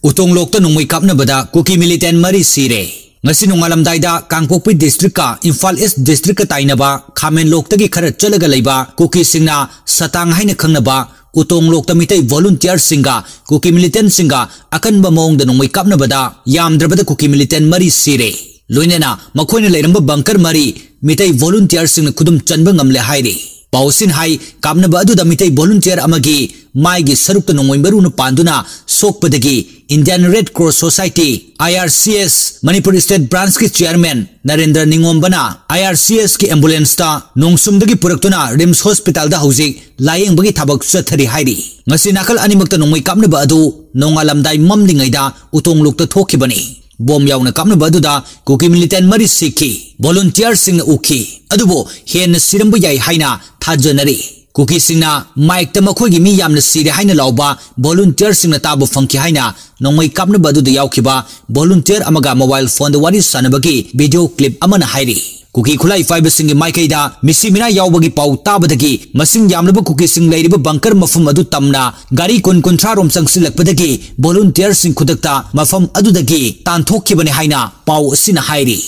Utonglokta nungmui kapnabada kuki militant mari sire. Ngasi nungalamdaida Kangpokpi district ka Imphal East district ka tainaba Khamen Loktagi khara chalaga leiba kuki singna satang haina khangnaba Utonglokta mitai volunteer singa kuki militant singa akanba mawngda nungmui kapnabada yamdrabada kuki militant mari sire. Loinena makhoina leiramba bunker mari mitai volunteer singna khudum chanba ngamle hairi. Pausin hai kapnaba aduda mitai volunteer amagi maigi sarukta nongoi maruna panduna sokpadagi Indian Red Cross Society IRCS Manipur State Branch ki chairman Narendra Ningombana IRCS ki ambulance ta nongsumdagi puraktuna Rims Hospital da hauji layeng bagi thabak chathari hairi ngasi nakal animakta nongoi kapnaba adu nongalamdai mamlingaida utonglokta thokibani bom yauna kapnaba aduda kuki militant mari sikhi volunteer sing ukhi adubo hen sirambu yai haina thajanari Kuki singna mic ta makhoigi mi yamna sire haina lauba volunteer singna tabu fangki haina nongmai kapna badu da yaukhiba volunteer amaga mobile phone da wari sanabagi video clip amana hairi Kuki khulai fiber singi maikaida misi mina yaubagi pau tabadagi masing yamnaba kuki sing leiriba bunker mafum adu tamna gari kun kunthra rom sangsilakpadagi volunteer sing khudakta mafam adudagi tanthokkhibani haina pau sina hairi